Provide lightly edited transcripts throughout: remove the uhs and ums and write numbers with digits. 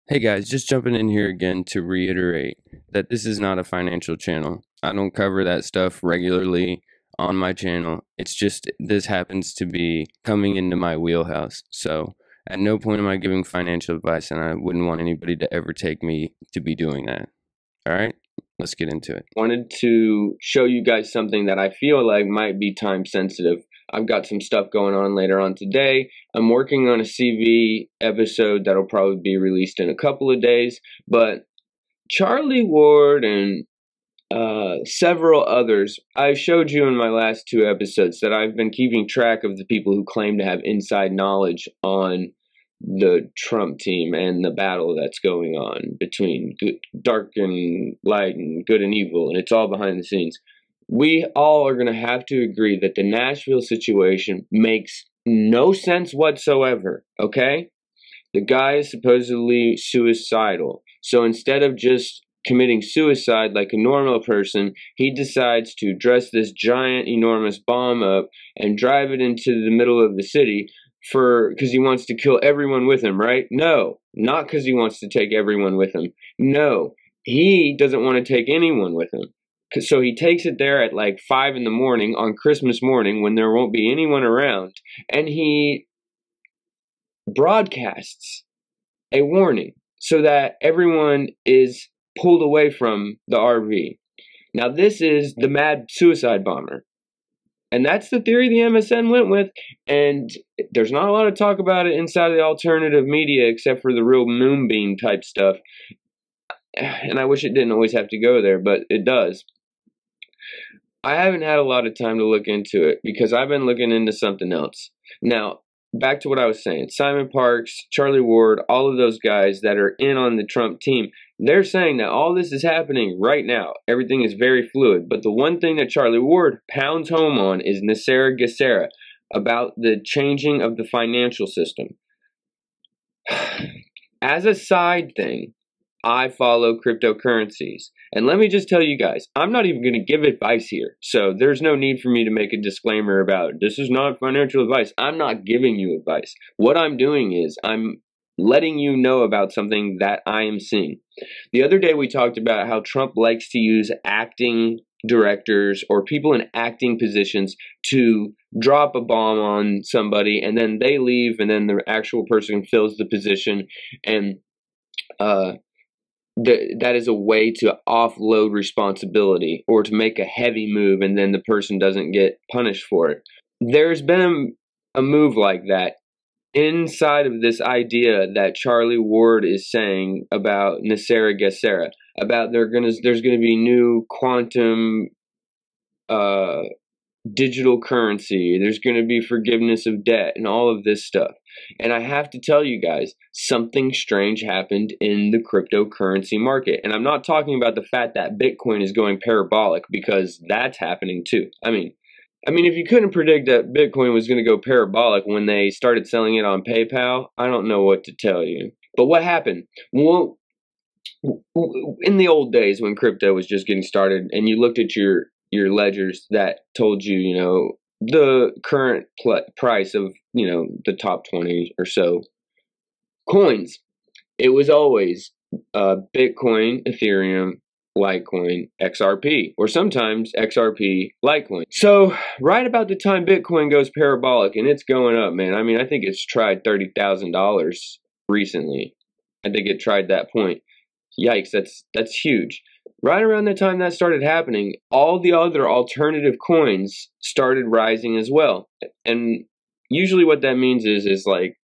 Hey guys, just jumping in here again to reiterate that this is not a financial channel. I don't cover that stuff regularly on my channel. It's just this happens to be coming into my wheelhouse. So at no point am I giving financial advice, and I wouldn't want anybody to ever take me to be doing that. All right, let's get into it. Wanted to show you guys something that I feel like might be time sensitive. I've got some stuff going on later on today. I'm working on a CV episode that'll probably be released in a couple of days, but Charlie Ward and several others, I showed you in my last two episodes that I've been keeping track of the people who claim to have inside knowledge on the Trump team and the battle that's going on between dark and light and good and evil, and it's all behind the scenes. We all are going to have to agree that the Nashville situation makes no sense whatsoever, okay? The guy is supposedly suicidal. So instead of just committing suicide like a normal person, he decides to dress this giant, enormous bomb up and drive it into the middle of the city because he wants to kill everyone with him, right? No, not because he wants to take everyone with him. No, he doesn't want to take anyone with him. So he takes it there at like 5 in the morning on Christmas morning when there won't be anyone around, and he broadcasts a warning so that everyone is pulled away from the RV. Now this is the mad suicide bomber. And that's the theory the MSN went with, and there's not a lot of talk about it inside of the alternative media except for the real moonbeam type stuff. And I wish it didn't always have to go there, but it does. I haven't had a lot of time to look into it because I've been looking into something else. Now, back to what I was saying. Simon Parks, Charlie Ward, all of those guys that are in on the Trump team, they're saying that all this is happening right now. Everything is very fluid. But the one thing that Charlie Ward pounds home on is NESARA about the changing of the financial system. As a side thing, I follow cryptocurrencies. And let me just tell you guys, I'm not even going to give advice here. So there's no need for me to make a disclaimer about this is not financial advice. I'm not giving you advice. What I'm doing is I'm letting you know about something that I am seeing. The other day we talked about how Trump likes to use acting directors or people in acting positions to drop a bomb on somebody and then they leave and then the actual person fills the position, and that is a way to offload responsibility or to make a heavy move and then the person doesn't get punished for it. There's been a move like that inside of this idea that Charlie Ward is saying about NESARA, about there's going to be new quantum digital currency, there's going to be forgiveness of debt and all of this stuff. And I have to tell you guys, something strange happened in the cryptocurrency market. And I'm not talking about the fact that Bitcoin is going parabolic, because that's happening too. I mean, if you couldn't predict that Bitcoin was going to go parabolic when they started selling it on PayPal, I don't know what to tell you. But what happened? Well, in the old days when crypto was just getting started and you looked at your ledgers that told you, you know, the current price of, you know, the top 20 or so coins, it was always Bitcoin, Ethereum, Litecoin, XRP, or sometimes XRP, Litecoin. So right about the time Bitcoin goes parabolic, and it's going up, man. I mean, I think it's tried $30,000 recently. I think it tried that point. Yikes, that's huge. Right around the time that started happening, all the other alternative coins started rising as well. And usually what that means is like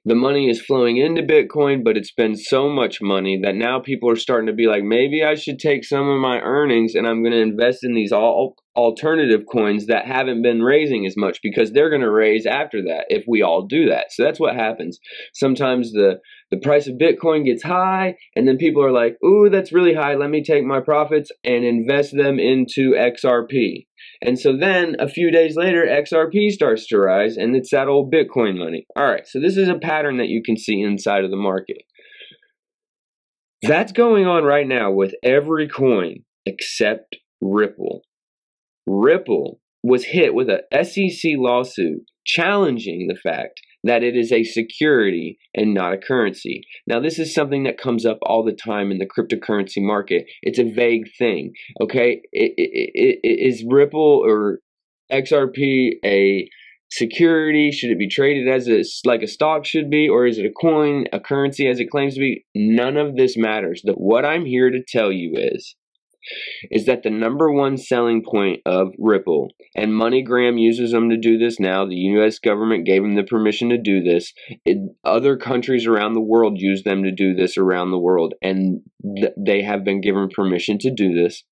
the money is flowing into Bitcoin, but it's been so much money that now people are starting to be like, maybe I should take some of my earnings and I'm going to invest in these alternative coins that haven't been raising as much, because they're going to raise after that if we all do that. So that's what happens. Sometimes the price of Bitcoin gets high and then people are like, ooh, that's really high. Let me take my profits and invest them into XRP. And so then a few days later, XRP starts to rise, and it's that old Bitcoin money. All right, so this is a pattern that you can see inside of the market. That's going on right now with every coin except Ripple. Ripple was hit with a SEC lawsuit challenging the fact that it is a security and not a currency. Now, this is something that comes up all the time in the cryptocurrency market. It's a vague thing, okay? Is Ripple or XRP a security? Should it be traded as like a stock should be, or is it a coin, a currency as it claims to be? None of this matters. What I'm here to tell you is that the number one selling point of Ripple, and MoneyGram uses them to do this now. The US government gave them the permission to do this. Other countries around the world use them to do this around the world, and they have been given permission to do this.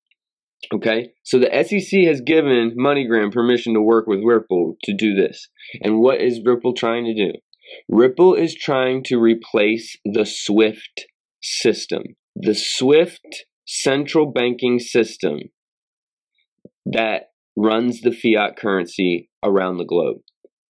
Okay, so the SEC has given MoneyGram permission to work with Ripple to do this. And what is Ripple trying to do? Ripple is trying to replace the SWIFT system. The SWIFT central banking system that runs the fiat currency around the globe.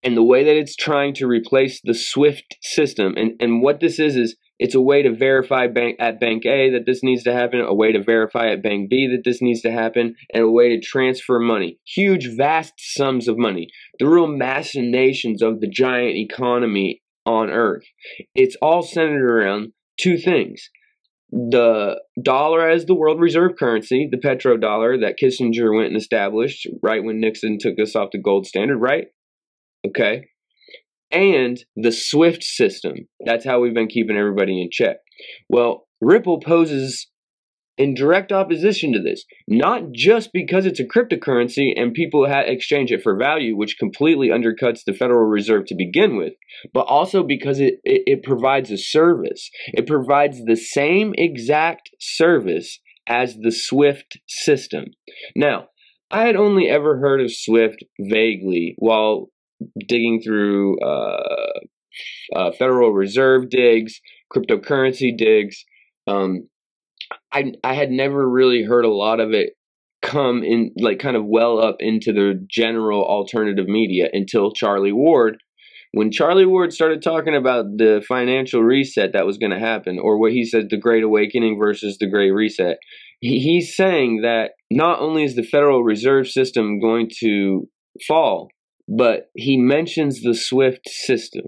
And the way that it's trying to replace the SWIFT system, and what this is it's a way to verify at Bank A that this needs to happen, a way to verify at Bank B that this needs to happen, and a way to transfer money. Huge, vast sums of money. The real machinations of the giant economy on Earth. It's all centered around two things. The dollar as the world reserve currency, the petrodollar that Kissinger went and established right when Nixon took us off the gold standard, right? Okay. And the SWIFT system. That's how we've been keeping everybody in check. Well, Ripple poses in direct opposition to this, not just because it's a cryptocurrency and people exchange it for value, which completely undercuts the Federal Reserve to begin with, but also because it provides a service. It provides the same exact service as the SWIFT system. Now, I had only ever heard of SWIFT vaguely while digging through Federal Reserve digs, cryptocurrency digs. I had never really heard a lot of it come in, like kind of well up into the general alternative media until Charlie Ward. When Charlie Ward started talking about the financial reset that was going to happen, or what he said, the Great Awakening versus the Great Reset, he's saying that not only is the Federal Reserve System going to fall, but he mentions the SWIFT system.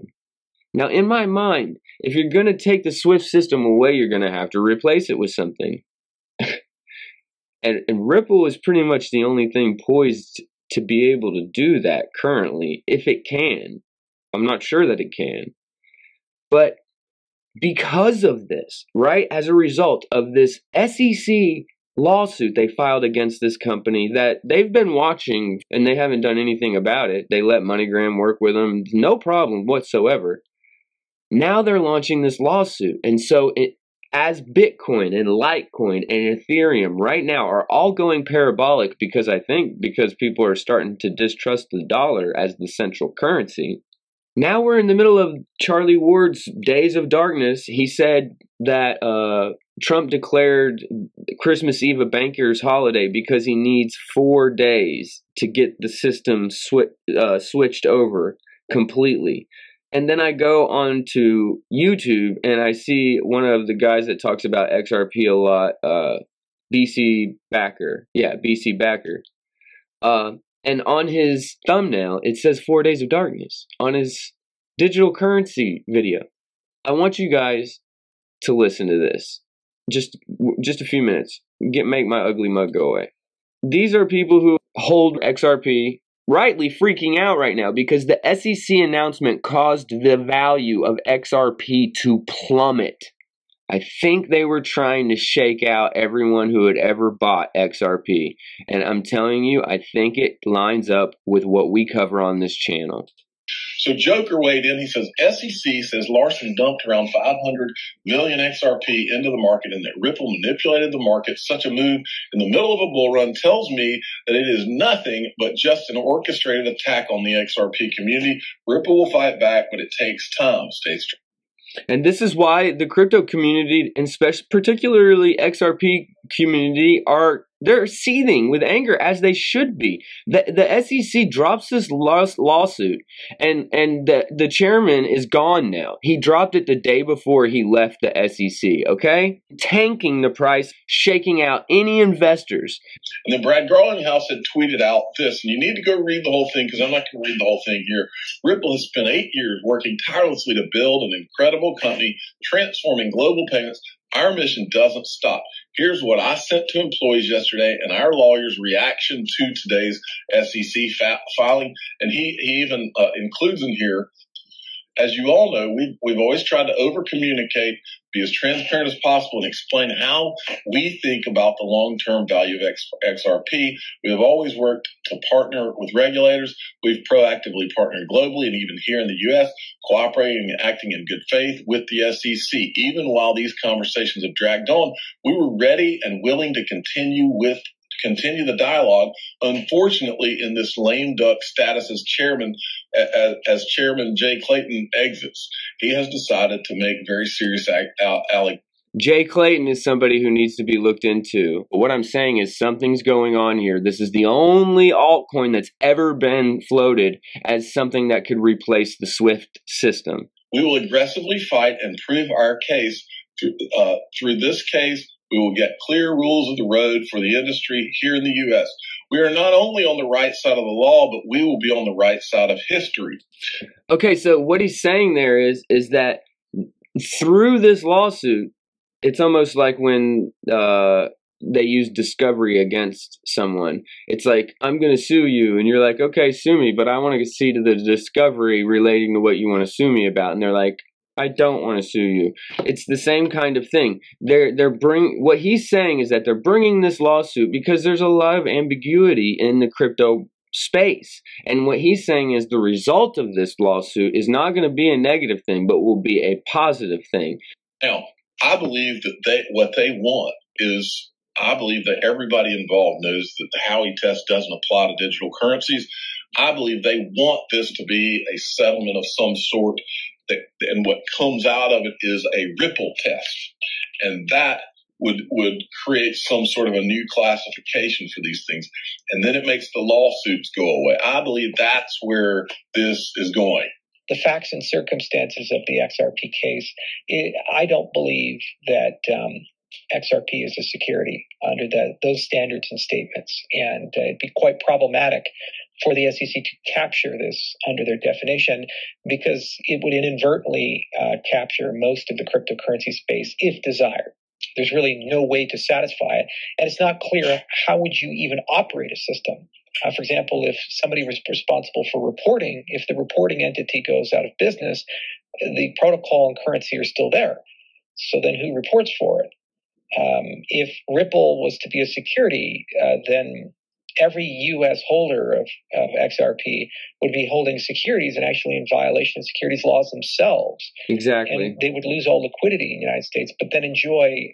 Now, in my mind, if you're going to take the SWIFT system away, you're going to have to replace it with something. and Ripple is pretty much the only thing poised to be able to do that currently, if it can. I'm not sure that it can. But because of this, right, as a result of this SEC lawsuit they filed against this company that they've been watching and they haven't done anything about it. They let MoneyGram work with them, no problem whatsoever. Now they're launching this lawsuit. And so as Bitcoin and Litecoin and Ethereum right now are all going parabolic because people are starting to distrust the dollar as the central currency. Now we're in the middle of Charlie Ward's days of darkness. He said that Trump declared Christmas Eve a banker's holiday because he needs 4 days to get the system switched over completely. And then I go on to YouTube and I see one of the guys that talks about XRP a lot, BC Backer. Yeah, BC Backer. And on his thumbnail, it says 4 days of darkness on his digital currency video. I want you guys to listen to this. Just a few minutes. Make my ugly mug go away. These are people who hold XRP, rightly freaking out right now because the SEC announcement caused the value of XRP to plummet. I think they were trying to shake out everyone who had ever bought XRP. And I'm telling you, I think it lines up with what we cover on this channel. So Joker weighed in. He says, SEC says Larson dumped around 500 million XRP into the market and that Ripple manipulated the market. Such a move in the middle of a bull run tells me that it is nothing but just an orchestrated attack on the XRP community. Ripple will fight back, but it takes time. Stay strong. And this is why the crypto community, and particularly XRP community, are They're seething with anger, as they should be. The SEC drops this lawsuit, and the chairman is gone now. He dropped it the day before he left the SEC, okay? Tanking the price, shaking out any investors. And then Brad Garlinghouse had tweeted out this, and you need to go read the whole thing because I'm not going to read the whole thing here. Ripple has spent 8 years working tirelessly to build an incredible company, transforming global payments. Our mission doesn't stop. Here's what I sent to employees yesterday and our lawyer's reaction to today's SEC filing. And he even includes in here, as you all know, we've always tried to over-communicate, be as transparent as possible, and explain how we think about the long-term value of XRP. We have always worked to partner with regulators. We've proactively partnered globally and even here in the U.S., cooperating and acting in good faith with the SEC. Even while these conversations have dragged on, we were ready and willing to continue the dialogue. Unfortunately, in this lame duck status as chairman Jay Clayton exits, he has decided to make very serious allegations. Jay Clayton is somebody who needs to be looked into. What I'm saying is something's going on here. This is the only altcoin that's ever been floated as something that could replace the SWIFT system. We will aggressively fight and prove our case. Through this case, we will get clear rules of the road for the industry here in the U.S. We are not only on the right side of the law, but we will be on the right side of history. Okay, so what he's saying there is that through this lawsuit, it's almost like when they use discovery against someone. It's like, I'm going to sue you. And you're like, okay, sue me, but I want to see to the discovery relating to what you want to sue me about. And they're like, I don't want to sue you. It's the same kind of thing. What he's saying is that they're bringing this lawsuit because there's a lot of ambiguity in the crypto space. And what he's saying is the result of this lawsuit is not going to be a negative thing, but will be a positive thing. Now, I believe that what they want is, I believe that everybody involved knows that the Howey test doesn't apply to digital currencies. I believe they want this to be a settlement of some sort, and what comes out of it is a Ripple test. And that would create some sort of a new classification for these things. And then it makes the lawsuits go away. I believe that's where this is going. The facts and circumstances of the XRP case, I don't believe that XRP is a security under those standards and statements. And it'd be quite problematic for the SEC to capture this under their definition, because it would inadvertently capture most of the cryptocurrency space if desired. There's really no way to satisfy it. And it's not clear how would you even operate a system. For example, if somebody was responsible for reporting, if the reporting entity goes out of business, the protocol and currency are still there. So then who reports for it? If Ripple was to be a security, then every U.S. holder of XRP would be holding securities and actually in violation of securities laws themselves. Exactly. And they would lose all liquidity in the United States, but then enjoy,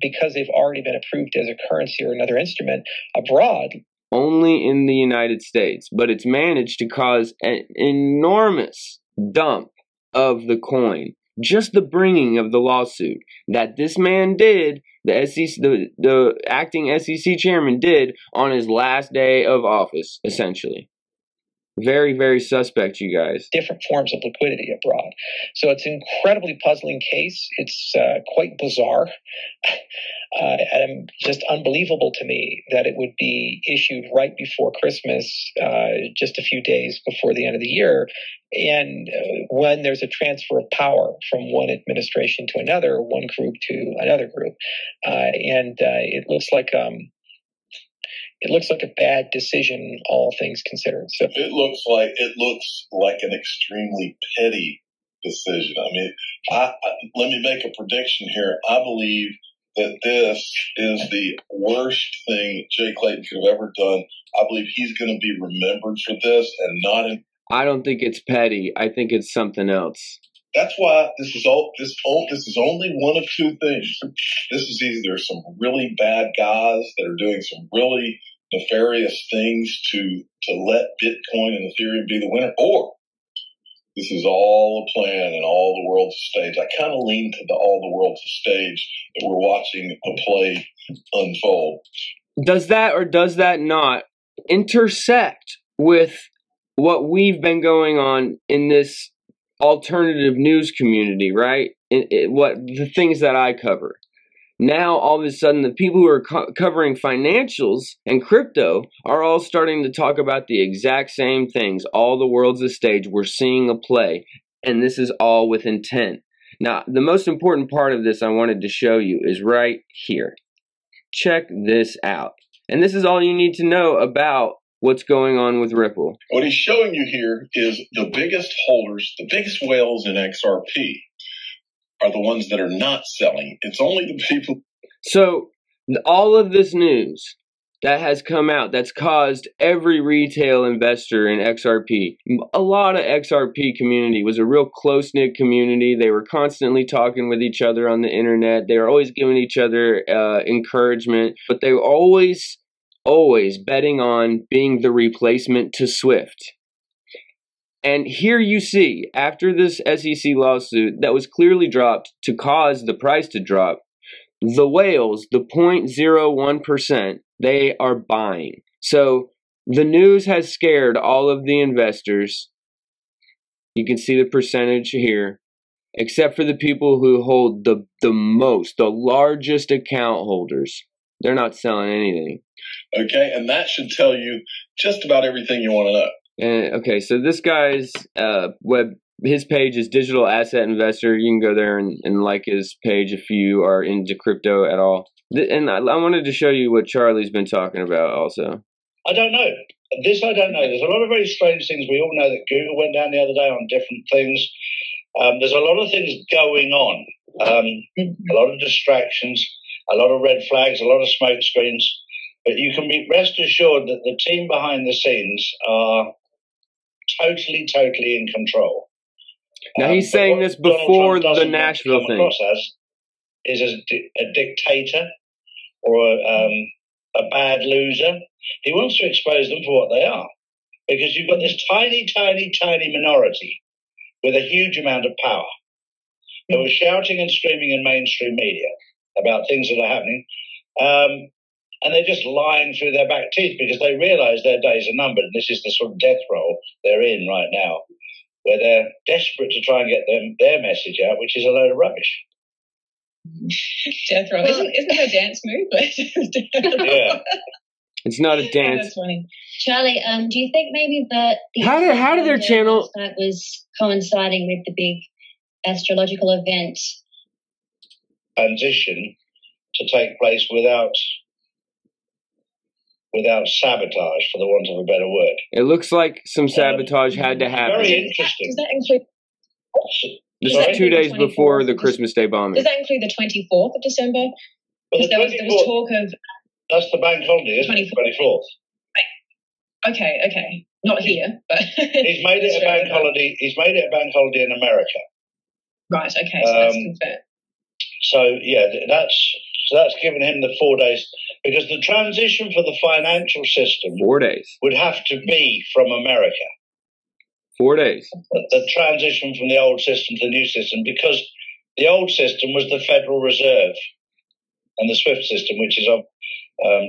because they've already been approved as a currency or another instrument abroad. Only in the United States, but it's managed to cause an enormous dump of the coin. Just the bringing of the lawsuit that this man did, the SEC, the acting SEC chairman did on his last day of office, essentially. Very, very suspect, you guys. Different forms of liquidity abroad. So it's an incredibly puzzling case. It's quite bizarre. And just unbelievable to me that it would be issued right before Christmas, just a few days before the end of the year. And when there's a transfer of power from one administration to another, one group to another group. It looks like a bad decision, all things considered. So it looks like an extremely petty decision. I mean, let me make a prediction here. I believe that this is the worst thing Jay Clayton could have ever done. I believe he's going to be remembered for this and not in. I don't think it's petty. I think it's something else. That's why this is only one of two things. This is either some really bad guys that are doing some really nefarious things to let Bitcoin and Ethereum be the winner, or this is all a plan and all the world's a stage. I kind of lean to the all the world's a stage that we're watching the play unfold. Does that or does that not intersect with what we've been going on in this alternative news community, right? What the things that I cover. Now, all of a sudden, the people who are covering financials and crypto are all starting to talk about the exact same things. All the world's a stage. We're seeing a play, and this is all with intent. Now, the most important part of this I wanted to show you is right here. Check this out. And this is all you need to know about what's going on with Ripple. What he's showing you here is the biggest holders, the biggest whales in XRP are the ones that are not selling. It's only the people. So all of this news that has come out that's caused every retail investor in XRP, a lot of XRP community was a real close-knit community. They were constantly talking with each other on the internet. They were always giving each other encouragement, but they were always betting on being the replacement to Swift. And here you see, after this SEC lawsuit that was clearly dropped to cause the price to drop, the whales, the 0.01%, they are buying. So the news has scared all of the investors. You can see the percentage here, except for the people who hold the largest account holders. They're not selling anything. Okay, and that should tell you just about everything you want to know. Okay, so this guy's his page is Digital Asset Investor. You can go there and like his page if you are into crypto at all. And I wanted to show you what Charlie's been talking about also. I don't know. This I don't know. There's a lot of very strange things. We all know that Google went down the other day on different things. There's a lot of things going on. A lot of distractions, a lot of red flags, a lot of smoke screens. But you can be rest assured that the team behind the scenes are totally in control. Now he's saying this before the Nashville thing. Is a dictator or a bad loser. He wants to expose them for what they are, because you've got this tiny minority with a huge amount of power. They were shouting and screaming in mainstream media about things that are happening. And they're just lying through their back teeth because they realize their days are numbered. And this is the sort of death roll they're in right now, where they're desperate to try and get their message out, which is a load of rubbish. Death roll. Isn't that a dance move? Yeah. It's not a dance. That's funny. Charlie, do you think maybe the how did their channel that was coinciding with the big astrological event transition to take place without sabotage, for the want of a better word? It looks like some sabotage had to happen. Very interesting. Does that include? This is 2 days before the Christmas Day bombing. Does that include the 24th of December? Well, Because there was talk of. That's the bank holiday, isn't it? 24th. Okay. Not here, but He's made it a bank holiday. He's made it a bank holiday in America. Right. Okay. So that's confirmed. So yeah, that's given him the 4 days, because the transition for the financial system 4 days would have to be from America. 4 days. The transition from the old system to the new system, because the old system was the Federal Reserve and the SWIFT system, which is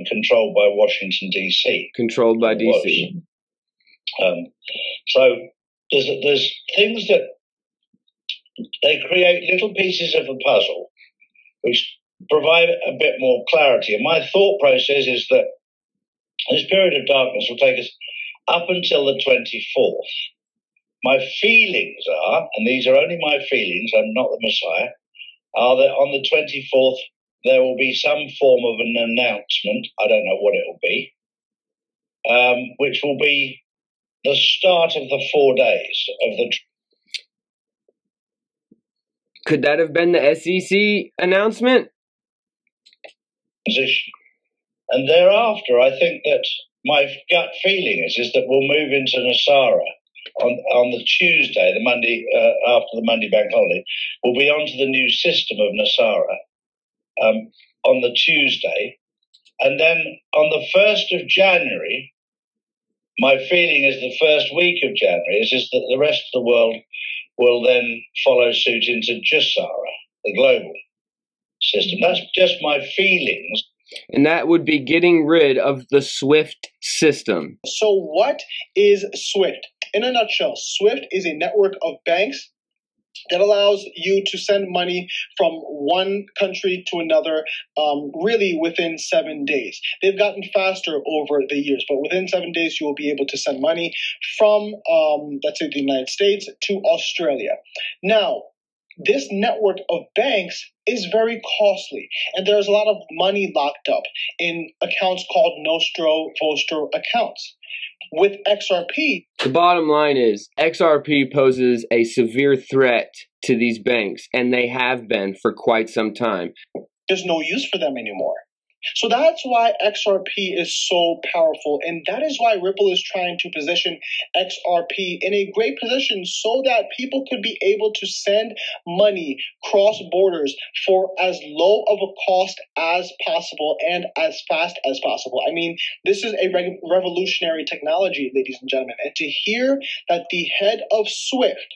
controlled by Washington, D.C. Controlled by D.C. So there's things that they create little pieces of a puzzle which provide a bit more clarity. And my thought process is that this period of darkness will take us up until the 24th. My feelings are, and these are only my feelings, I'm not the Messiah, are that on the 24th there will be some form of an announcement, I don't know what it will be, which will be the start of the 4 days of the... Could that have been the SEC announcement? Position. And thereafter, I think that my gut feeling is that we'll move into NESARA on the Tuesday, the Monday after the Monday bank holiday. We'll be onto the new system of NESARA on the Tuesday, and then on the 1st of January, my feeling is the first week of January is that the rest of the world will then follow suit into JSARA, the global system. That's just my feelings. And that would be getting rid of the SWIFT system. So what is SWIFT? In a nutshell, SWIFT is a network of banks that allows you to send money from one country to another really within 7 days. They've gotten faster over the years, but within 7 days, you will be able to send money from, let's say, the United States to Australia. Now, this network of banks is very costly, and there's a lot of money locked up in accounts called Nostro Vostro accounts. With XRP, the bottom line is XRP poses a severe threat to these banks, and they have been for quite some time. There's no use for them anymore. So that's why XRP is so powerful, and that is why Ripple is trying to position XRP in a great position so that people could be able to send money cross borders for as low of a cost as possible and as fast as possible. I mean, this is a revolutionary technology, ladies and gentlemen, and to hear that the head of SWIFT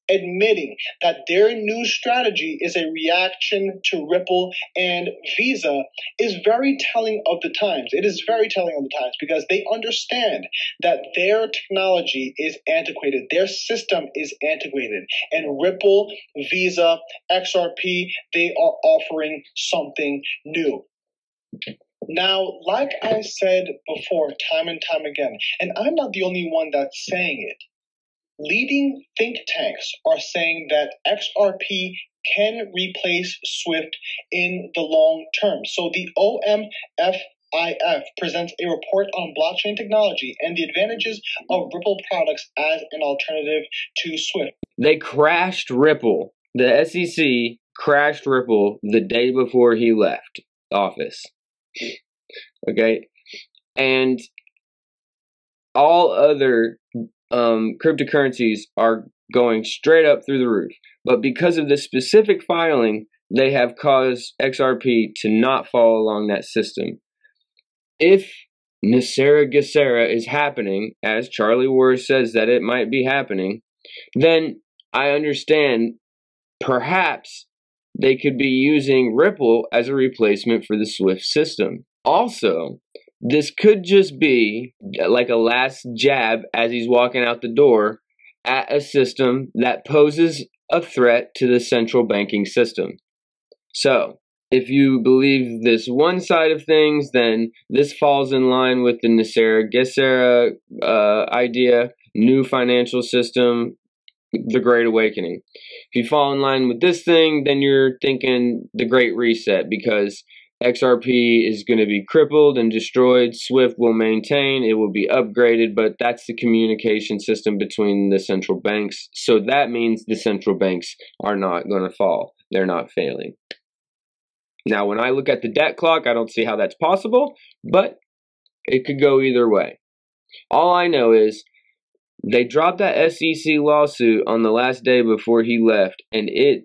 admitting that their new strategy is a reaction to Ripple and Visa is very telling of the times. It is very telling of the times because they understand that their technology is antiquated. Their system is antiquated. And Ripple, Visa, XRP, they are offering something new. Now, like I said before, time and time again, and I'm not the only one that's saying it, leading think tanks are saying that XRP can replace SWIFT in the long term. So the OMFIF presents a report on blockchain technology and the advantages of Ripple products as an alternative to SWIFT. They crashed Ripple. The SEC crashed Ripple the day before he left office. Okay? And all other cryptocurrencies are going straight up through the roof. But because of this specific filing, they have caused XRP to not fall along that system. If NESARA is happening, as Charlie Ward says that it might be happening, then I understand perhaps they could be using Ripple as a replacement for the SWIFT system. Also, this could just be like a last jab as he's walking out the door at a system that poses a threat to the central banking system. So, if you believe this one side of things, then this falls in line with the NESARA idea, new financial system, the Great Awakening. If you fall in line with this thing, then you're thinking the Great Reset, because XRP is going to be crippled and destroyed. SWIFT will maintain. It will be upgraded, but that's the communication system between the central banks. So that means the central banks are not going to fall. They're not failing. Now, when I look at the debt clock, I don't see how that's possible, but it could go either way. All I know is they dropped that SEC lawsuit on the last day before he left, and it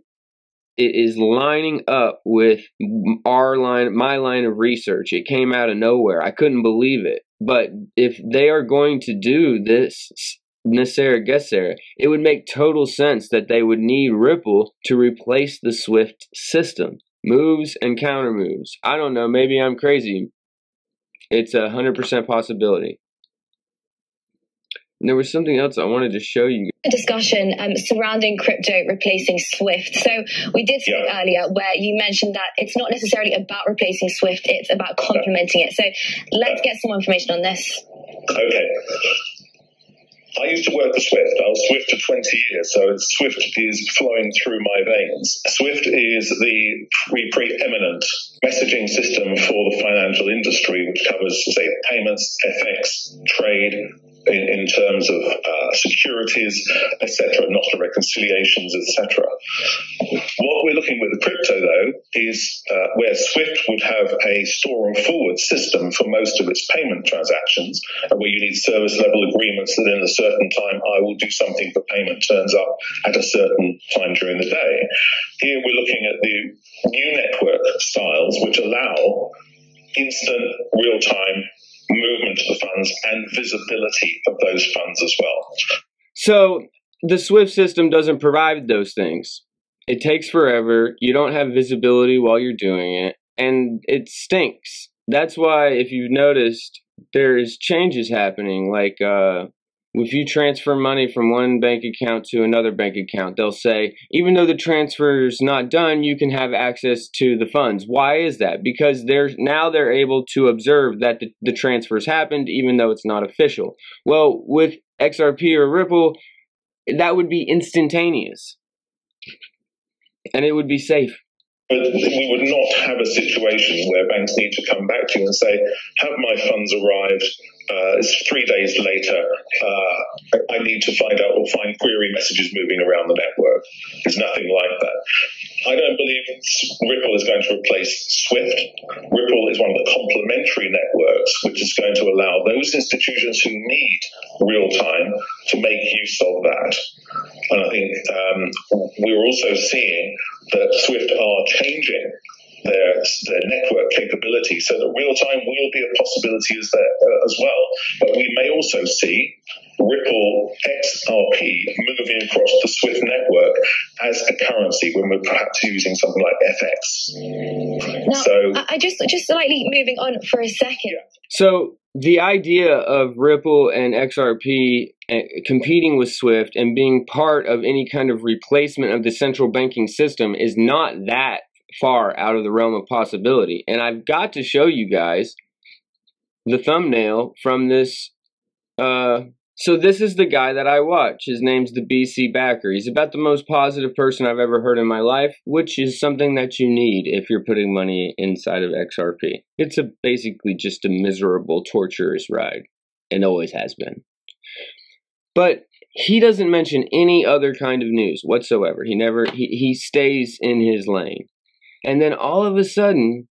is lining up with my line of research. It came out of nowhere. I couldn't believe it. But if they are going to do this NESARA, it would make total sense that they would need Ripple to replace the SWIFT system. Moves and counter moves. I don't know. Maybe I'm crazy. It's 100% possibility. And there was something else I wanted to show you. A discussion surrounding crypto replacing SWIFT. So we did speak earlier where you mentioned that it's not necessarily about replacing SWIFT, it's about complementing it. So let's get some more information on this. Okay. I used to work for SWIFT. I was SWIFT for 20 years, so SWIFT is flowing through my veins. SWIFT is the preeminent messaging system for the financial industry, which covers, say, payments, FX, trade, in terms of securities, etc., Nostro reconciliations, etc. What we're looking with the crypto, though, is where SWIFT would have a store and forward system for most of its payment transactions, where you need service level agreements that in a certain time I will do something for payment turns up at a certain time during the day. Here we're looking at the new network styles, which allow instant, real-time movement of the funds and visibility of those funds as well. So the SWIFT system doesn't provide those things. It takes forever. You don't have visibility while you're doing it. and it stinks. That's why, if you've noticed, there's changes happening. Like, if you transfer money from one bank account to another bank account, they'll say, even though the transfer is not done, you can have access to the funds. Why is that? Because they're able to observe that the transfers happened, even though it's not official. Well, with XRP or Ripple, that would be instantaneous, and it would be safe. But we would not have a situation where banks need to come back to you and say, have my funds arrived? It's 3 days later. I need to find out or find query messages moving around the network. There's nothing like that. I don't believe Ripple is going to replace SWIFT. Ripple is one of the complementary networks, which is going to allow those institutions who need real time to make use of that. And I think we're also seeing that SWIFT are changing their network capability so that real time will be a possibility as well. But we may also see Ripple XRP moving across the SWIFT network as a currency when we're perhaps using something like FX. Now, so I just slightly moving on for a second. So the idea of Ripple and XRP competing with SWIFT and being part of any kind of replacement of the central banking system is not that far out of the realm of possibility. And I've got to show you guys the thumbnail from this. So this is the guy that I watch. His name's the BC Backer. He's about the most positive person I've ever heard in my life, which is something that you need if you're putting money inside of XRP. It's basically just a miserable, torturous ride, and always has been. But he doesn't mention any other kind of news whatsoever. He stays in his lane. And then all of a sudden,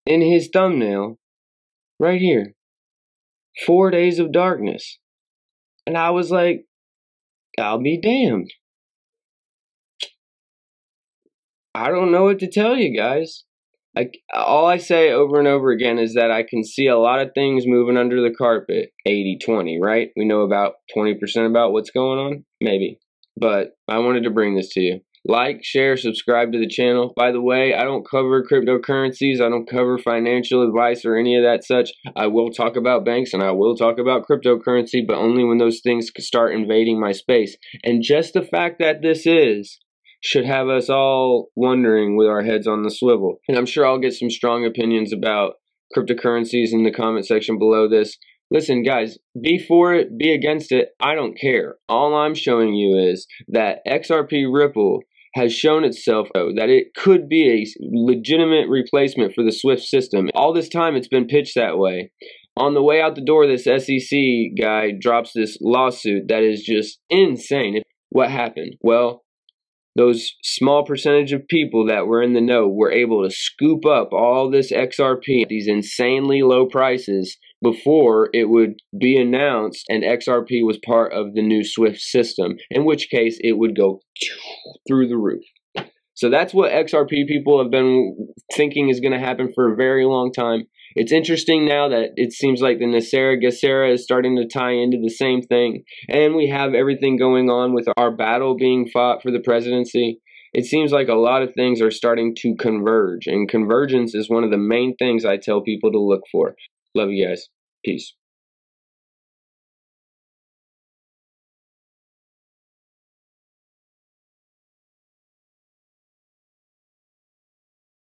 in his thumbnail, right here, 4 days of darkness. And I was like, I'll be damned. I don't know what to tell you guys. All I say over and over again is that I can see a lot of things moving under the carpet. 80-20, right? We know about 20% about what's going on? Maybe. But I wanted to bring this to you. Like, share, subscribe to the channel. By the way, I don't cover cryptocurrencies. I don't cover financial advice or any of that such. I will talk about banks and I will talk about cryptocurrency, but only when those things start invading my space. And just the fact that this should have us all wondering with our heads on the swivel. And I'm sure I'll get some strong opinions about cryptocurrencies in the comment section below this. Listen, guys, be for it, be against it. I don't care. All I'm showing you is that XRP Ripple has shown itself that it could be a legitimate replacement for the SWIFT system. All this time it's been pitched that way. On the way out the door, this SEC guy drops this lawsuit that is just insane. What happened? Well, those small percentage of people that were in the know were able to scoop up all this XRP at these insanely low prices before it would be announced and XRP was part of the new SWIFT system, in which case it would go through the roof. So that's what XRP people have been thinking is going to happen for a very long time. It's interesting now that it seems like the NESARA is starting to tie into the same thing. And we have everything going on with our battle being fought for the presidency. It seems like a lot of things are starting to converge. And convergence is one of the main things I tell people to look for. Love you guys. Peace.